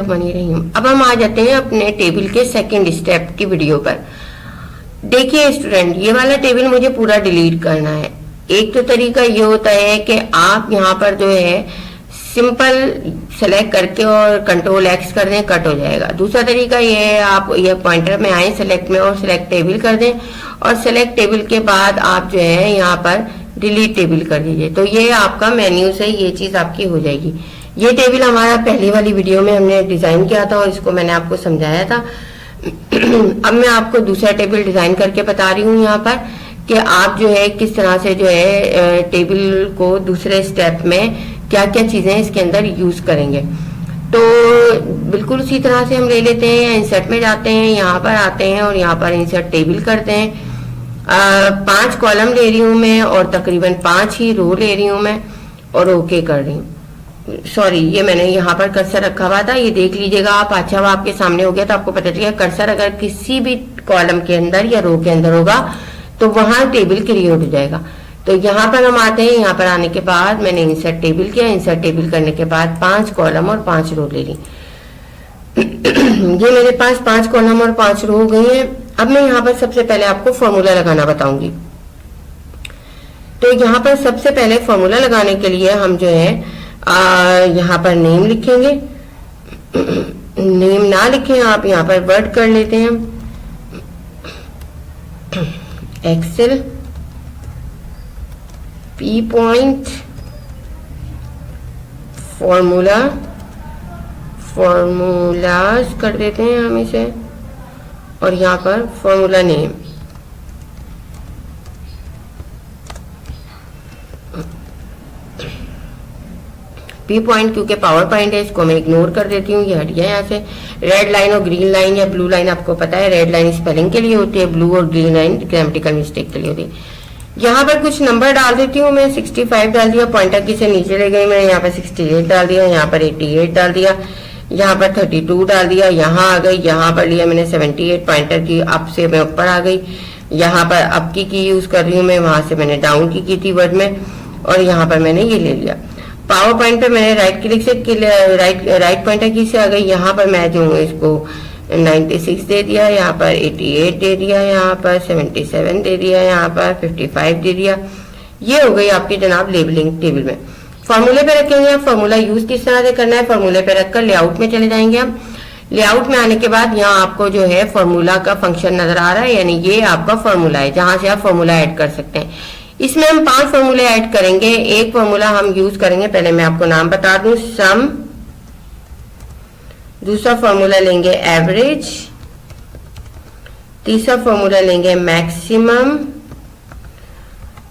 बिस्मिल्लाहिर्रहमानिर्रहीम। अब हम आ जाते हैं अपने टेबल के सेकंड स्टेप की वीडियो पर। देखिए स्टूडेंट, ये वाला टेबल मुझे पूरा डिलीट करना है। एक तो तरीका ये होता है कि आप यहाँ पर जो है सिंपल सेलेक्ट करके और कंट्रोल एक्स कर दें, कट हो जाएगा। दूसरा तरीका ये है, आप ये पॉइंटर में आए सेलेक्ट में और सेलेक्ट टेबल कर दें और सेलेक्ट टेबल के बाद आप जो है यहाँ पर डिलीट टेबल कर दीजिए, तो ये आपका मेन्यू से ये चीज आपकी हो जाएगी। ये टेबल हमारा पहली वाली वीडियो में हमने डिजाइन किया था और इसको मैंने आपको समझाया था। अब मैं आपको दूसरा टेबल डिजाइन करके बता रही हूँ यहाँ पर कि आप जो है किस तरह से जो है टेबल को दूसरे स्टेप में क्या क्या चीजें इसके अंदर यूज करेंगे। तो बिल्कुल उसी तरह से हम ले लेते हैं, इंसर्ट में जाते हैं, यहाँ पर आते हैं और यहाँ पर इंसर्ट टेबल करते हैं। 5 कॉलम ले रही हूँ मैं और तकरीबन 5 ही रो ले रही हूँ मैं और ओके कर रही हूँ। सॉरी, ये मैंने यहाँ पर कर्सर रखा हुआ था, ये देख लीजिएगा आप। अच्छा, वो आपके सामने हो गया तो आपको पता चलेगा कर्सर अगर किसी भी कॉलम के अंदर या रो के अंदर होगा तो वहां टेबल क्रिएट हो जाएगा। तो यहाँ पर हम आते हैं, यहाँ पर आने के बाद मैंने इंसर्ट टेबल किया। इंसर्ट टेबल करने के बाद 5 कॉलम और 5 रो ले ली। ये मेरे पास 5 कॉलम और 5 रो हो गई है। अब मैं यहाँ पर सबसे पहले आपको फॉर्मूला लगाना बताऊंगी। तो यहाँ पर सबसे पहले फॉर्मूला लगाने के लिए हम जो है यहाँ पर नेम लिखेंगे। नेम ना लिखें आप, यहाँ पर वर्ड कर लेते हैं एक्सेल पी पॉइंट फॉर्मूलाज कर देते हैं हम इसे, और यहाँ पर फॉर्मूला नेम। पी पॉइंट क्योंकि पावर पॉइंट है, इसको मैं इग्नोर कर देती हूँ, ये हट गया यहाँ से। रेड लाइन और ग्रीन लाइन या ब्लू लाइन आपको पता है, रेड लाइन स्पेलिंग के लिए होती है, ब्लू और ग्रीन लाइन ग्रामेटिकल मिस्टेक के लिए होती है। यहाँ पर कुछ नंबर डाल देती हूँ मैं। 65 डाल दिया, पॉइंटर की से नीचे ले गई मैं, यहाँ पर 68 डाल दिया, यहाँ पर 88 डाल दिया, यहाँ पर 32 डाल दिया, यहाँ आ गई, यहाँ पर लिया मैंने 78, पॉइंटर की अप से मैं ऊपर आ गई। यहाँ पर अप की यूज कर रही हूँ मैं, वहां से मैंने डाउन की थी वर्ड में, और यहाँ पर मैंने ये ले लिया। पावर पॉइंट पे मैंने राइट क्लिक से राइट पॉइंटर की से आ गई। यहाँ पर मैं जो हूँ इसको 96 दे दिया, यहाँ पर 88 दे दिया, यहाँ पर 77 दे दिया, यहाँ पर 55 दे दिया। ये हो गई आपकी जनाब लेबलिंग टेबल में। फॉर्मूले पे रखेंगे आप। फॉर्मूला यूज किस तरह से करना है, फॉर्मूले पे रखकर लेआउट में चले जाएंगे हम। लेआउट में आने के बाद यहाँ आपको जो है फॉर्मूला का फंक्शन नजर आ रहा है, यानी ये आपका फॉर्मूला है जहां से आप फॉर्मूला ऐड कर सकते हैं। इसमें हम 5 फॉर्मूले ऐड करेंगे। एक फॉर्मूला हम यूज करेंगे, पहले मैं आपको नाम बता दूं, सम। दूसरा फॉर्मूला लेंगे एवरेज। तीसरा फॉर्मूला लेंगे मैक्सिमम।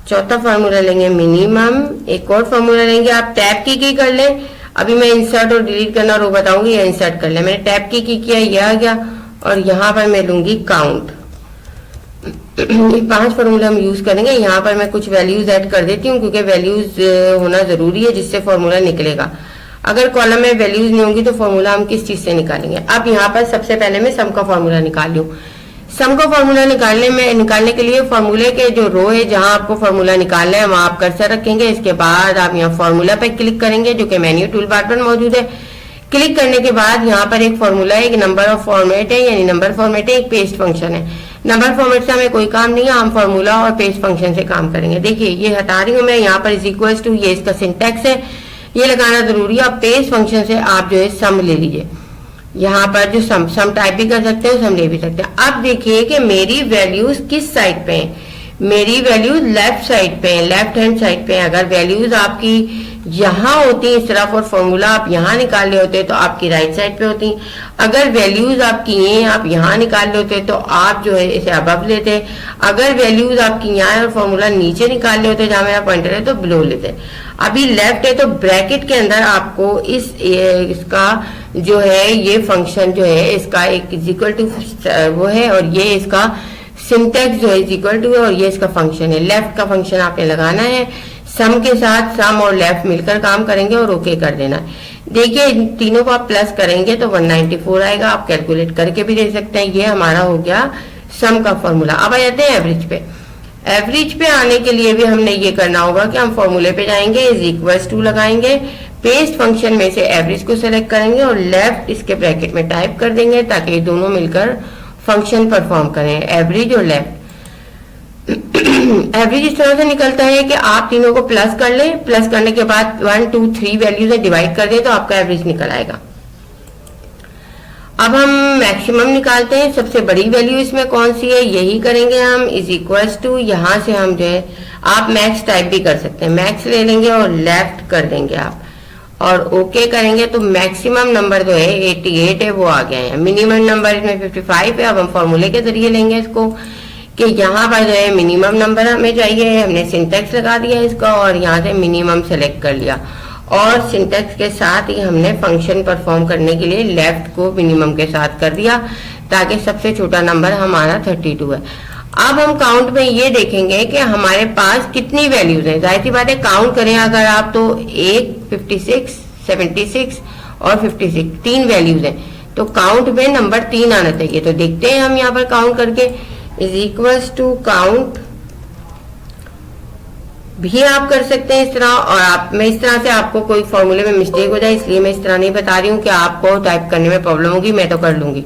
चौथा फॉर्मूला लेंगे मिनिमम। एक और फॉर्मूला लेंगे, आप टैब की कर लें। अभी मैं इंसर्ट और डिलीट करना रो बताऊंगी, या इंसर्ट कर लें। मैंने टैब की किया, यह आ गया, और यहाँ पर मैं लूंगी काउंट। 5 फॉर्मूला हम यूज करेंगे। यहाँ पर मैं कुछ वैल्यूज ऐड कर देती हूँ क्योंकि वैल्यूज होना जरूरी है जिससे फॉर्मूला निकलेगा। अगर कॉलम में वैल्यूज नहीं होंगी तो फॉर्मूला हम किस चीज से निकालेंगे। अब यहाँ पर सबसे पहले मैं सम का फॉर्मूला निकाल लूँ। सम का फॉर्मूला निकालने के लिए फॉर्मूले के जो रो है जहां आपको फॉर्मूला निकालना है वहां आप कर्सर रखेंगे। इसके बाद आप यहाँ फॉर्मूला पे क्लिक करेंगे जो कि मेन्यू टूल बार पर मौजूद है। क्लिक करने के बाद यहाँ पर एक फॉर्मूला है, एक नंबर ऑफ फॉर्मेट है, यानी नंबर फॉर्मेट है, एक पेस्ट फंक्शन है। नंबर फॉर्मेट से हमें कोई काम नहीं है, हम फॉर्मूला और पेस्ट फंक्शन से काम करेंगे। देखिए ये हटा रही हूँ मैं, यहाँ पर इज इक्वल टू, ये इसका सिंटैक्स है, ये लगाना जरूरी है। पेस्ट फंक्शन से आप जो है सम ले लीजिए। यहाँ पर जो सम टाइप भी कर सकते हैं, सम ले भी सकते हैं। अब देखिए कि मेरी वैल्यूज किस साइड पे हैं। मेरी वैल्यूज लेफ्ट साइड पे है, लेफ्ट हैंड साइड पे है। अगर वैल्यूज आपकी यहाँ होती इस तरफ और फॉर्मूला आप यहाँ निकाल रहे होते तो आपकी राइट साइड पे होती। अगर वैल्यूज आपकी ये आप यहाँ निकाल रहे होते तो आप जो है इसे अबव लेते। अगर वैल्यूज आपकी यहाँ और फॉर्मूला नीचे निकाल रहे होते जहां मेरा पॉइंटर है तो बिलो लेते। अभी लेफ्ट है तो ब्रैकेट के अंदर आपको इसका जो है ये फंक्शन जो है इसका एक इक्वल टू वो है, और ये इसका सिंटैक्स जो है इक्वल टू है, और ये इसका फंक्शन है। लेफ्ट का फंक्शन आपने लगाना है, सम के साथ सम और लेफ्ट मिलकर काम करेंगे और ओके कर देना है। देखिए तीनों को आप प्लस करेंगे तो 194 आएगा। आप कैलकुलेट करके भी दे सकते हैं। ये हमारा हो गया सम का फॉर्मूला। अब आ जाते हैं एवरेज पे। एवरेज पे आने के लिए भी हमने ये करना होगा कि हम फॉर्मूले पे जाएंगे, इज इक्वल्स टू लगाएंगे, पेस्ट फंक्शन में से एवरेज को सेलेक्ट करेंगे और लेफ्ट इसके ब्रैकेट में टाइप कर देंगे ताकि ये दोनों मिलकर फंक्शन परफॉर्म करें, एवरेज और लेफ्ट। एवरेज इस तरह से निकलता है कि आप तीनों को प्लस कर लें, प्लस करने के बाद 1 2 3 वैल्यू से डिवाइड कर दें तो आपका एवरेज निकल आएगा। अब हम मैक्सिमम निकालते हैं, सबसे बड़ी वैल्यू इसमें कौन सी है, यही करेंगे हम, इज इक्वल्स टू, यहां से हम जो है, आप मैक्स टाइप भी कर सकते हैं, मैक्स ले लेंगे और लेफ्ट कर देंगे आप और ओके करेंगे तो मैक्सिमम नंबर जो है 88 है वो आ गया है। मिनिमम नंबर इसमें 55 है। अब हम फॉर्मूले के जरिए लेंगे इसको कि यहाँ पर जो है मिनिमम नंबर हमें चाहिए, हमने सिंटेक्स लगा दिया इसका और यहाँ से मिनिमम सेलेक्ट कर लिया और सिंटेक्स के साथ ही हमने फंक्शन परफॉर्म करने के लिए लेफ्ट को मिनिमम के साथ कर दिया ताकि सबसे छोटा नंबर हमारा 32 है। अब हम काउंट में ये देखेंगे कि हमारे पास कितनी वैल्यूज हैं। जाहिर सी बात है काउंट करें अगर आप तो 1, 56, 76 और 56 3 वैल्यूज हैं तो काउंट में नंबर 3 आना चाहिए। तो देखते हैं हम यहाँ पर काउंट करके, इज इक्वल्स टू काउंट भी आप कर सकते हैं इस तरह, और आप मैं इस तरह से आपको कोई फॉर्मूले में मिस्टेक हो जाए इसलिए मैं इस तरह नहीं बता रही हूँ कि आपको टाइप करने में प्रॉब्लम होगी, मैं तो कर लूंगी।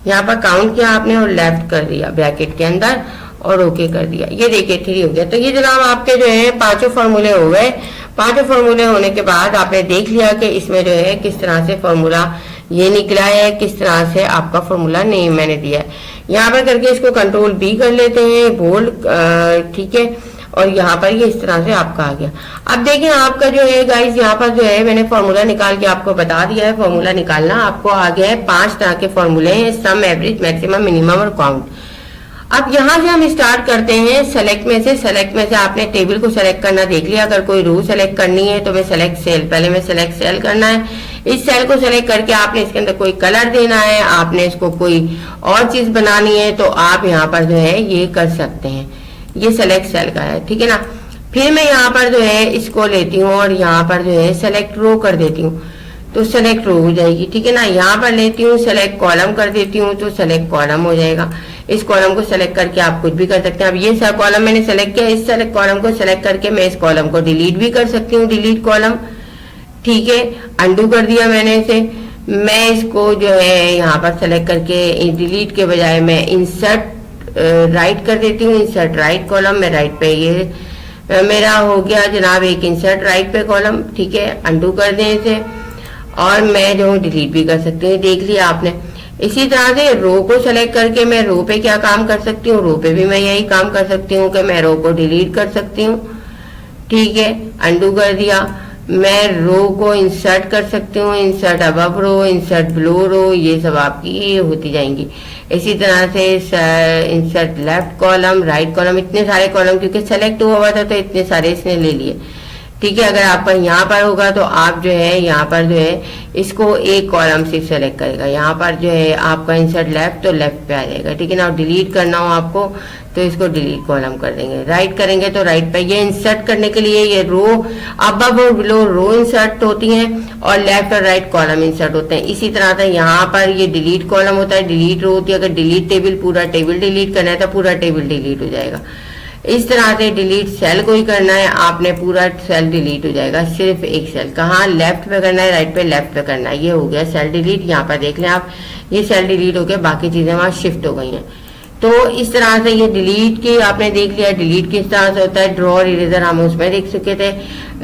यहाँ पर काउंट किया आपने और लेफ्ट कर दिया ब्रैकेट के अंदर और ओके कर दिया, ये देखिए 3 हो गया। तो ये जनाब आपके जो है 5 फॉर्मूले हो गए। 5 फॉर्मूले होने के बाद आपने देख लिया कि इसमें जो है किस तरह से फॉर्मूला ये निकला है, किस तरह से आपका फॉर्मूला नेम मैंने दिया है। यहाँ पर करके इसको कंट्रोल बी कर लेते हैं बोल्ड, ठीक है, और यहाँ पर ये इस तरह से आपका आ गया। अब देखिए आपका जो है गाइस यहाँ पर जो है मैंने फॉर्मूला निकाल के आपको बता दिया है। फॉर्मूला निकालना आपको आ गया है, 5 तरह के फॉर्मूले हैं, सम, एवरेज, मैक्सिमम, मिनिमम और काउंट। अब यहाँ से हम स्टार्ट करते हैं सेलेक्ट में से। सेलेक्ट में से आपने टेबल को सेलेक्ट करना देख लिया, अगर कोई रो सेलेक्ट करनी है तो मैं सेलेक्ट सेल, पहले मैं सेलेक्ट सेल करना है। इस सेल को सेलेक्ट करके आपने इसके अंदर कोई कलर देना है, आपने इसको कोई और चीज बनानी है तो आप यहाँ पर जो है ये कर सकते हैं। ये सेलेक्ट सेल का है, ठीक है ना। फिर मैं यहाँ पर जो है इसको लेती हूँ और यहाँ पर जो है सेलेक्ट रो कर देती हूँ तो सेलेक्ट रो हो जाएगी, ठीक है ना। यहाँ पर लेती हूँ सेलेक्ट कॉलम कर देती हूँ तो सेलेक्ट कॉलम हो जाएगा। इस कॉलम को सेलेक्ट करके आप कुछ भी कर सकते हैं। अब ये कॉलम मैंने सेलेक्ट किया, इस सेलेक्ट कॉलम को सेलेक्ट करके मैं इस कॉलम को डिलीट भी कर सकती हूँ, डिलीट कॉलम, ठीक है। अंडू कर दिया मैंने इसे। मैं इसको जो है यहाँ पर सेलेक्ट करके डिलीट के बजाय मैं इंसर्ट राइट कर देती हूँ, इंसर्ट राइट कॉलम में राइट पे ये मेरा हो गया जनाब एक इंसर्ट राइट पे कॉलम, ठीक है। अंडू कर दें इसे और मैं जो डिलीट भी कर सकती हूँ, देख लिया आपने। इसी तरह से रो को सेलेक्ट करके मैं रो पे क्या काम कर सकती हूँ, रो पे भी मैं यही काम कर सकती हूँ कि मैं रो को डिलीट कर सकती हूँ, ठीक है। अंडू कर दिया। मैं रो को इंसर्ट कर सकती हूँ, इंसर्ट अबव रो, इंसर्ट बिलो रो, ये सब आपकी होती जाएंगी। इसी तरह से insert left column, right column, इतने सारे कॉलम क्योंकि सेलेक्ट हुआ था तो इतने सारे इसने ले लिए, ठीक है। अगर आपका यहाँ पर होगा तो आप जो है यहाँ पर जो है इसको एक कॉलम से सेलेक्ट करेगा, यहाँ पर जो है आपका इंसर्ट लेफ्ट तो लेफ्ट पे आ जाएगा, ठीक है ना। और डिलीट करना हो आपको तो इसको डिलीट कॉलम कर देंगे, राइट करेंगे तो राइट पे। ये इंसर्ट करने के लिए ये रो अबव और बिलो रो इंसर्ट होती हैं और लेफ्ट और राइट कॉलम इंसर्ट होते हैं। इसी तरह से यहाँ पर ये डिलीट कॉलम होता है, डिलीट रो होती है। अगर डिलीट टेबल, पूरा टेबल डिलीट करना है तो पूरा टेबल डिलीट हो जाएगा। इस तरह से डिलीट सेल को ही करना है आपने, पूरा सेल डिलीट हो जाएगा, सिर्फ एक सेल। कहाँ, लेफ्ट पे करना है, राइट पे, लेफ्ट पे करना है। ये हो गया सेल डिलीट। यहाँ पर देख लें आप, ये सेल डिलीट हो गया, बाकी चीजें वहां शिफ्ट हो गई हैं। तो इस तरह से ये डिलीट की आपने देख लिया, डिलीट किस तरह से होता है। ड्रॉ और इरेजर हम उसमें देख चुके थे।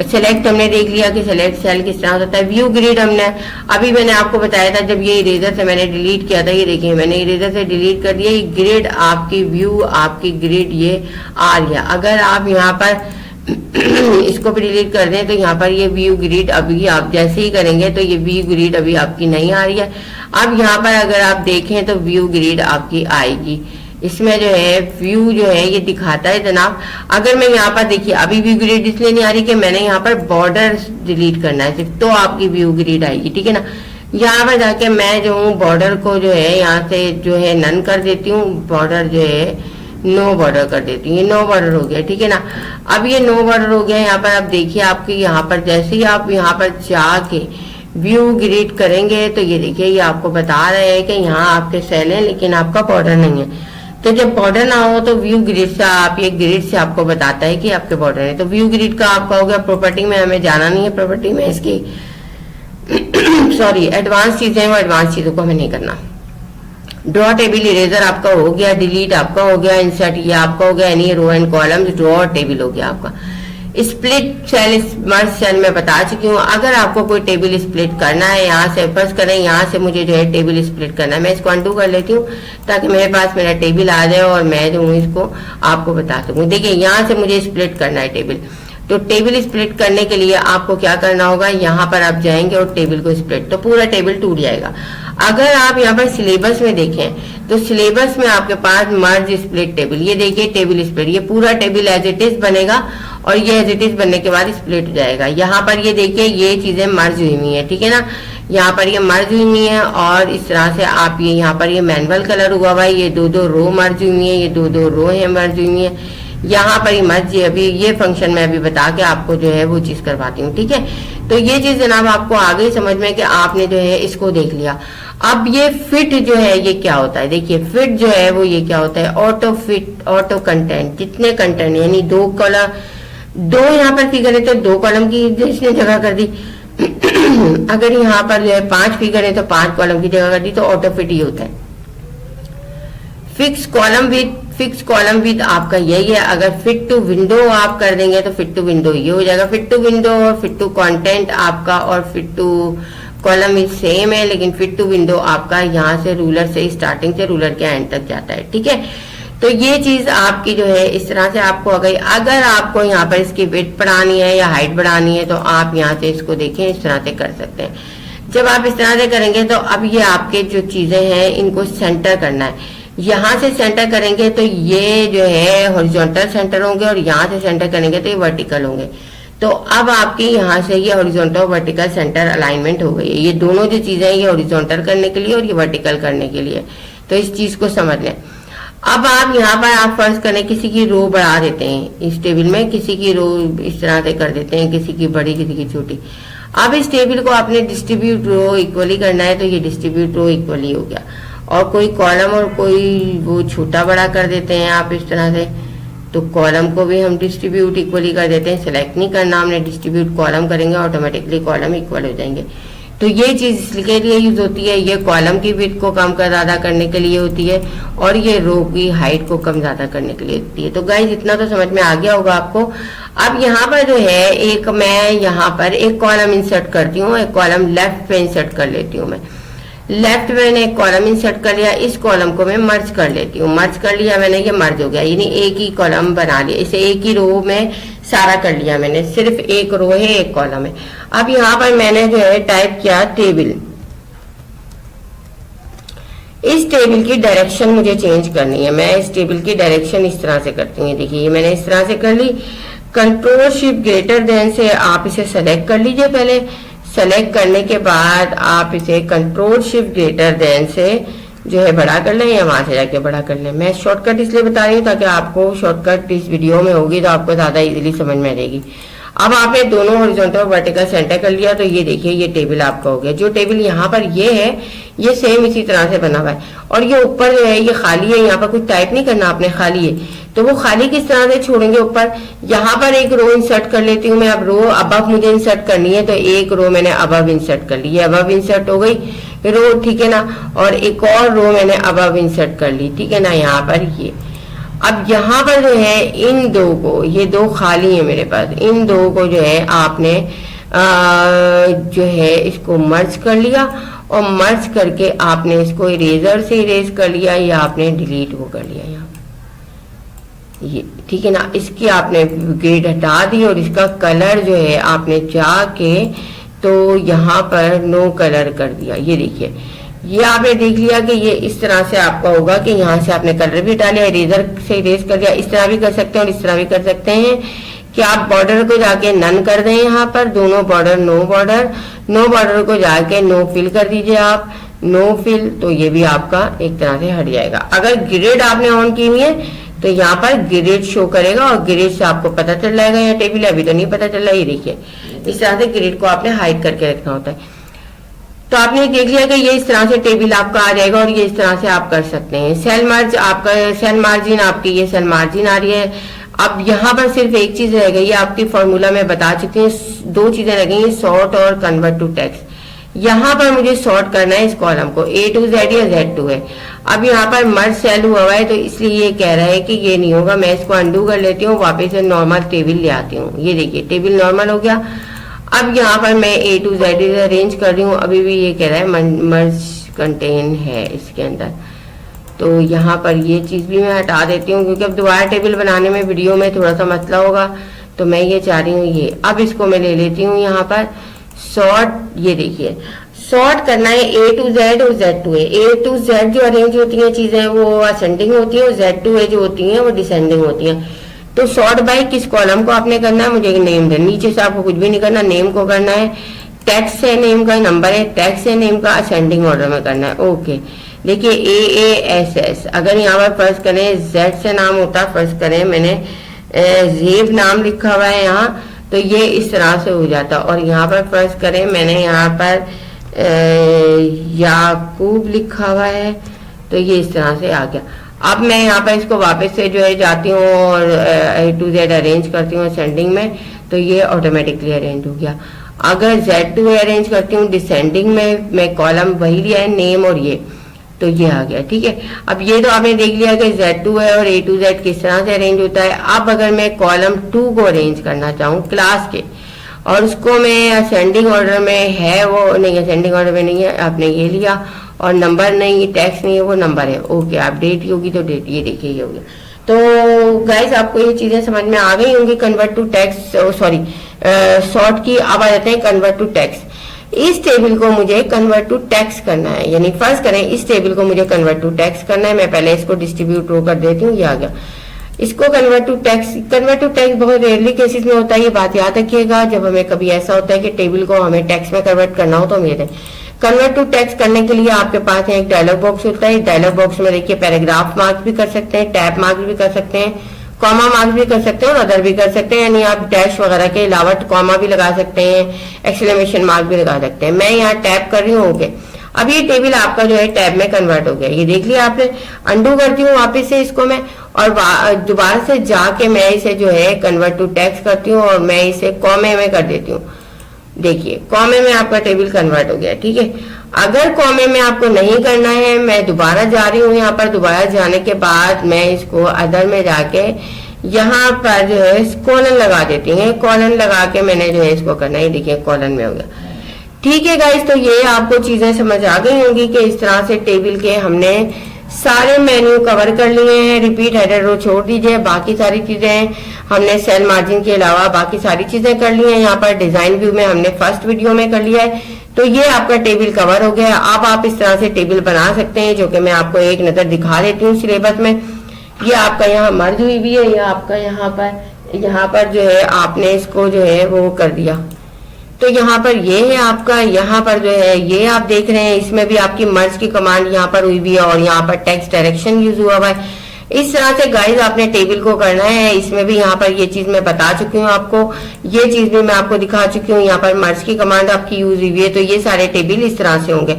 सेलेक्ट हमने देख लिया कि सेलेक्ट सेल किस तरह से होता है। व्यू ग्रिड हमने अभी मैंने आपको बताया था जब ये इरेजर से मैंने डिलीट किया था। ये देखिए मैंने इरेजर से डिलीट कर दिया, ये ग्रिड आपकी व्यू, आपकी ग्रिड ये आ रही है। अगर आप यहाँ पर इसको भी डिलीट कर दें तो यहाँ पर ये व्यू ग्रिड अभी आप जैसे ही करेंगे तो ये व्यू ग्रिड अभी आपकी नहीं आ रही है। अब यहाँ पर अगर आप देखें तो व्यू ग्रिड आपकी आएगी। इसमें जो है व्यू जो है ये दिखाता है जनाब। अगर मैं यहाँ पर देखिए अभी व्यू ग्रिड इसलिए नहीं आ रही कि मैंने यहाँ पर बॉर्डर डिलीट करना है सिर्फ, तो आपकी व्यू ग्रिड आएगी, ठीक है ना। यहाँ पर जाके मैं जो हूँ बॉर्डर को जो है यहाँ से जो है नन कर देती हूँ, बॉर्डर जो है नो बॉर्डर कर देती हूँ। ये नो बॉर्डर हो गया, ठीक है ना। अब ये नो बॉर्डर हो गया। यहाँ पर अब देखिए आपके यहाँ पर जैसे ही आप यहाँ पर जाके व्यू ग्रिड करेंगे तो ये देखिए ये आपको बता रहे हैं कि यहाँ आपके सेल हैं लेकिन आपका बॉर्डर नहीं है। तो जब बॉर्डर ना हो तो व्यू ग्रिड से आप ये ग्रिड से आपको बताता है कि आपके बॉर्डर है। तो व्यू ग्रिड का आपका हो गया। प्रॉपर्टी में हमें जाना नहीं है, प्रॉपर्टी में इसकी सॉरी एडवांस चीजें हैं, वो एडवांस चीजों को हमें नहीं करना। ड्रॉ टेबल इरेजर आपका हो गया, डिलीट आपका हो गया, इंसर्ट ये आपका हो गया, any row and columns, draw table हो गया आपका। स्प्लिट सेल मर्ज सेल में बता चुकी हूँ। अगर आपको कोई टेबल स्प्लिट करना है, यहाँ से फर्स्ट करें, यहाँ से मुझे जो है टेबल स्प्लिट करना है, मैं इसको अनडू कर लेती हूँ ताकि मेरे पास मेरा टेबल आ जाए और मैं जो हूँ इसको आपको बता सकूँ। देखिए यहाँ से मुझे स्प्लिट करना है टेबल, तो टेबल स्प्लिट करने के लिए आपको क्या करना होगा, यहाँ पर आप जाएंगे और टेबल को स्प्लिट, तो पूरा टेबल टूट जाएगा। अगर आप यहाँ पर सिलेबस में देखें तो सिलेबस में आपके पास मर्ज स्प्लिट टेबल, ये देखिए टेबल स्प्लिट, ये पूरा टेबल एज इट इज बनेगा और ये एज इट इज बनने के बाद स्प्लिट हो जाएगा। यहाँ पर ये देखिए ये चीजें मर्ज हुई हुई है, ठीक है ना, यहाँ पर ये मर्ज हुई हुई है और इस तरह से आप ये यहाँ पर ये मैनुअल कलर हुआ हुआ है, ये दो दो रो मर्ज हुई है, ये दो दो रो है मर्ज हुई है। यहाँ पर ही मर्ज अभी ये फंक्शन मैं अभी बता के आपको जो है वो चीज करवाती हूँ, ठीक है। तो ये चीज जनाब आपको आ गई समझ में कि आपने जो है इसको देख लिया। अब ये फिट जो है ये क्या होता है, देखिए फिट जो है वो ये क्या होता है, ऑटो फिट, ऑटो कंटेंट, जितने कंटेंट यानी दो कॉलम, दो यहाँ पर फिगर है तो दो कॉलम की इसने जगह कर दी अगर यहाँ पर जो है 5 फिगर है तो 5 कॉलम की जगह कर दी, तो ऑटो फिट ही होता है। फिक्स कॉलम विद आपका यही है। अगर फिट टू विंडो आप कर देंगे तो फिट टू विंडो ये हो जाएगा। फिट टू विंडो और फिट टू कंटेंट आपका और fit to column is same है, लेकिन फिट टू विंडो आपका यहाँ से रूलर से स्टार्टिंग से रूलर के एंड तक जाता है, ठीक है। तो ये चीज आपकी जो है इस तरह से आपको आ गई। अगर आपको यहाँ पर इसकी विड्थ बढ़ानी है या हाइट बढ़ानी है तो आप यहाँ से इसको देखें इस तरह से कर सकते हैं। जब आप इस तरह से करेंगे तो अब ये आपके जो चीजें हैं इनको सेंटर करना है। यहाँ से सेंटर करेंगे तो ये जो है हॉरिजॉन्टल सेंटर होंगे और यहाँ से सेंटर करेंगे तो ये वर्टिकल होंगे। तो अब आपके यहाँ से ये हॉरिजॉन्टल वर्टिकल सेंटर अलाइनमेंट हो गई है। ये दोनों जो चीजें हैं ये हॉरिजॉन्टल करने के लिए और ये वर्टिकल करने के लिए, तो इस चीज को समझ लें। अब आप यहाँ पर आप फर्ज करें किसी की रो बढ़ा देते हैं इस टेबल में, किसी की रो इस तरह से कर देते हैं, किसी की बड़ी किसी की छोटी। अब इस टेबल को आपने डिस्ट्रीब्यूट रो इक्वली करना है तो ये डिस्ट्रीब्यूट रो इक्वली हो गया। और कोई कॉलम और कोई वो छोटा बड़ा कर देते हैं आप इस तरह से, तो कॉलम को भी हम डिस्ट्रीब्यूट इक्वली कर देते हैं। सेलेक्ट नहीं करना हमने, डिस्ट्रीब्यूट कॉलम करेंगे ऑटोमेटिकली कॉलम इक्वल हो जाएंगे। तो ये चीज इसके लिए यूज होती है, ये कॉलम की विड्थ को कम कर ज्यादा करने के लिए होती है और ये रो की हाइट को कम ज्यादा करने के लिए होती है। तो गाइस इतना तो समझ में आ गया होगा आपको। अब यहाँ पर जो है एक मैं यहाँ पर एक कॉलम इंसर्ट करती हूँ, एक कॉलम लेफ्ट पे इंसर्ट कर लेती हूँ। मैं लेफ्ट में मैंने एक कॉलम इंसर्ट कर लिया, इस कॉलम को मैं मर्ज कर लेती हूँ। मर्ज कर लिया मैंने, ये मर्ज हो गया, यानी एक ही कॉलम बना लिया, इसे एक ही रो में सारा कर लिया मैंने, सिर्फ एक रो है एक कॉलम है। अब यहाँ पर मैंने जो है टाइप किया टेबल। इस टेबल की डायरेक्शन मुझे चेंज करनी है। मैं इस टेबल की डायरेक्शन इस तरह से करती हूँ, देखिए ये मैंने इस तरह से कर ली। कंट्रोल शिफ्ट ग्रेटर देन से आप इसे सेलेक्ट कर लीजिए। पहले सेलेक्ट करने के बाद आप इसे कंट्रोल शिफ्ट ग्रेटर देन से जो है बड़ा कर लें या वहां से जाके बड़ा कर लें। मैं शॉर्टकट इसलिए बता रही हूँ ताकि आपको शॉर्टकट इस वीडियो में होगी तो आपको ज्यादा इजीली समझ में आ जाएगी। अब आपने दोनों हॉरिजॉन्टल और वर्टिकल सेंटर कर लिया तो ये देखिए ये टेबल आपका हो गया। जो टेबल यहाँ पर ये है ये सेम इसी तरह से बना हुआ है और ये ऊपर जो है ये खाली है, यहाँ पर कुछ टाइप नहीं करना आपने, खाली है। तो वो खाली किस तरह से छोड़ेंगे ऊपर, यहाँ पर एक रो इंसर्ट कर लेती हूँ मैं। अब रो अबव मुझे इंसर्ट करनी है तो एक रो मैंने अबव इंसर्ट कर ली, ये अबव इंसर्ट हो गई रो, ठीक है ना। और एक और रो मैंने अबव इंसर्ट कर ली, ठीक है ना, यहाँ पर ये। अब यहाँ पर जो है इन दो को, ये दो खाली है मेरे पास, इन दो को जो है आपने जो है इसको मर्ज कर लिया और मर्ज करके आपने इसको इरेजर से इरेज कर लिया या आपने डिलीट वो कर लिया यहाँ ये, ठीक है ना। इसकी आपने ग्रेड हटा दी और इसका कलर जो है आपने जाके तो यहाँ पर नो कलर कर दिया। ये देखिए ये आपने देख लिया कि ये इस तरह से आपका होगा कि यहाँ से आपने कलर भी डाला, इरेजर से इरेज कर दिया। इस तरह भी कर सकते हैं और इस तरह भी कर सकते हैं कि आप बॉर्डर को जाके नन कर दें, यहाँ पर दोनों बॉर्डर नो बॉर्डर को जाके नो फिल कर दीजिए आप, नो फिल, तो ये भी आपका एक तरह से हट जाएगा। अगर ग्रिड आपने ऑन की हुई है तो यहाँ पर ग्रिड शो करेगा और ग्रिड से आपको पता चल जाएगा यहाँ टेबल, अभी तो नहीं पता चल रहा। ये देखिए इस तरह से ग्रिड को आपने हाइड करके रखना होता है। तो आपने देख लिया कि ये इस तरह से टेबल आपका आ जाएगा और ये इस तरह से आप कर सकते हैं। सेल मर्ज आपका, सेल मार्जिन आपकी ये सेल मार्जिन आ रही है। अब यहाँ पर सिर्फ एक चीज रह गई है, आपकी फॉर्मूला में बता चुकी हूँ, दो चीजें रह गई हैं, सॉर्ट और कन्वर्ट टू टेक्स्ट। यहाँ पर मुझे सॉर्ट करना है इस कॉलम को, A to Z या Z to है। अब यहाँ पर मर्ज सेल हुआ है तो इसलिए ये कह रहा है कि ये नहीं होगा। मैं इसको अंडू कर लेती हूँ, वापस से नॉर्मल टेबल ले आती हूँ। ये देखिए टेबल नॉर्मल हो गया। अब यहाँ पर मैं A to Z अरेंज कर रही हूँ, अभी भी ये कह रहा है मर्ज कंटेन है इसके अंदर। तो यहाँ पर ये चीज भी मैं हटा देती हूँ क्योंकि अब दोबारा टेबल बनाने में वीडियो में थोड़ा सा मसला होगा, तो मैं ये चाह रही हूँ ये। अब इसको मैं ले लेती हूँ यहाँ पर सॉर्ट। ये देखिए सॉर्ट करना है A to Z और Z to A। A to Z जो अरेंज होती हैं चीजें वो असेंडिंग होती है और Z to A जो होती हैं वो डिसेंडिंग होती हैं। तो सॉर्ट बाय किस कॉलम को आपने करना है, मुझे नेम देना, नीचे से आपको कुछ भी नहीं करना, नेम को करना है। टेक्स्ट है नेम का, नंबर है, टेक्स्ट है नेम का, असेंडिंग ऑर्डर में करना है। ओके देखिए AASS, अगर यहाँ पर फर्ज करें Z से नाम होता, फर्ज करें मैंने जेब नाम लिखा हुआ है यहाँ, तो ये इस तरह से हो जाता। और यहाँ पर फर्ज करें मैंने यहाँ पर याकूब लिखा हुआ है, तो ये इस तरह से आ गया। अब मैं यहाँ पर इसको वापस से जो है जाती हूँ और A to Z अरेंज करती हूँ असेंडिंग में, तो ये ऑटोमेटिकली अरेंज हो गया। अगर Z to A अरेंज करती हूँ डिसेंडिंग में, मैं कॉलम वही लिया है नेम और ये, तो ये आ गया। ठीक है, अब ये तो आपने देख लिया कि Z to A और A to Z किस तरह से अरेंज होता है। अब अगर मैं कॉलम 2 को अरेंज करना चाहूँ क्लास के, और उसको मैं असेंडिंग ऑर्डर में है, वो नहीं असेंडिंग ऑर्डर में नहीं है, आपने ये लिया और नंबर नहीं, टैक्स नहीं है, वो नंबर है। ओके, आप डेट होगी तो डेट, ये देखिए ये हो गया। तो गाइस आपको ये चीजें समझ में आ गई होंगी convert to text, sorry sort की। अब आ जाते हैं कन्वर्ट टू टेक्स्ट। इस टेबल को मुझे कन्वर्ट टू टेक्स्ट करना है, यानी फर्ज करें इस टेबल को मुझे कन्वर्ट टू टेक्स्ट करना है। मैं पहले इसको डिस्ट्रीब्यूट रो कर देती हूँ, ये आ गया। इसको कन्वर्ट टू टेक्स्ट बहुत रेयरली केसेस में होता है, ये बात याद रखिएगा। जब हमें कभी ऐसा होता है कि टेबल को हमें टेक्स्ट में कन्वर्ट करना हो तो हम ये दें। कन्वर्ट टू टेक्स्ट करने के लिए आपके पास एक डायलॉग बॉक्स होता है। डायलॉग बॉक्स में देखिए पैराग्राफ मार्क्स भी कर सकते हैं, टैब मार्क्स भी कर सकते हैं, कॉमा मार्क्स भी कर सकते हैं और अदर भी कर सकते हैं, यानी आप डैश वगैरह के अलावा कॉमा भी लगा सकते हैं, एक्सक्लेमेशन मार्क भी लगा सकते हैं। मैं यहाँ टैब कर रही हूँ। ओके, अब ये टेबल आपका जो है टैब में कन्वर्ट हो गया, ये देख लिया आपने। अंडू करती हूँ वापिस से इसको मैं, और दोबारा से जाके मैं इसे जो है कन्वर्ट टू टेक्स्ट करती हूँ और मैं इसे कॉमे में कर देती हूँ। देखिए कॉमे में आपका टेबल कन्वर्ट हो गया। ठीक है, अगर कॉमे में आपको नहीं करना है, मैं दोबारा जा रही हूँ। यहाँ पर दोबारा जाने के बाद मैं इसको अदर में जाके यहाँ पर जो है कॉलन लगा देती हूँ। कॉलन लगा के मैंने जो है इसको करना है, देखिए कॉलन में हो गया। ठीक है गाइस, तो ये आपको चीजें समझ आ गई होंगी कि इस तरह से टेबल के हमने सारे मेन्यू कवर कर लिए हैं। रिपीट हेडर रो छोड़ दीजिए, बाकी सारी चीजें हमने सेल मार्जिन के अलावा बाकी सारी चीजें कर ली हैं। यहाँ पर डिजाइन व्यू में हमने फर्स्ट वीडियो में कर लिया है। तो ये आपका टेबल कवर हो गया। अब आप इस तरह से टेबल बना सकते हैं, जो कि मैं आपको एक नजर दिखा देती हूँ सिलेबस में। ये आपका यहाँ मर्ज हुई भी है, ये आपका यहाँ पर जो है आपने इसको जो है वो कर दिया। तो यहाँ पर ये है आपका, यहाँ पर जो है ये आप देख रहे हैं, इसमें भी आपकी मर्ज की कमांड यहाँ पर हुई भी है और यहाँ पर टेक्स्ट डायरेक्शन यूज हुआ हुआ है। इस तरह से गाइस आपने टेबल को करना है। इसमें भी यहाँ पर ये चीज मैं बता चुकी हूँ आपको, ये चीज भी मैं आपको दिखा चुकी हूँ। यहाँ पर मर्ज की कमांड आपकी यूज हुई है, तो ये सारे टेबल इस तरह से होंगे।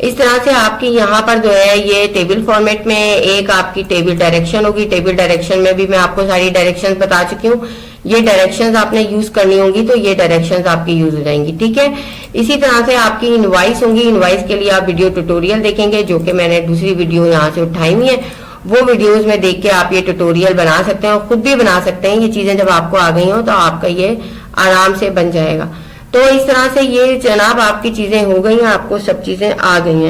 इस तरह से आपकी यहाँ पर जो है ये टेबल फॉर्मेट में एक आपकी टेबल डायरेक्शन होगी। टेबल डायरेक्शन में भी मैं आपको सारी डायरेक्शंस बता चुकी हूँ। ये डायरेक्शंस आपने यूज करनी होंगी, तो ये डायरेक्शंस आपकी यूज हो जाएंगी। ठीक है, इसी तरह से आपकी इनवाइस होंगी। इनवाइस के लिए आप वीडियो ट्यूटोरियल देखेंगे, जो कि मैंने दूसरी वीडियो यहाँ से उठाई हुई है। वो वीडियोस में देख के आप ये ट्यूटोरियल बना सकते हैं और खुद भी बना सकते हैं। ये चीजें जब आपको आ गई हो तो आपका ये आराम से बन जाएगा। तो इस तरह से ये जनाब आपकी चीजें हो गई हैं, आपको सब चीजें आ गई हैं।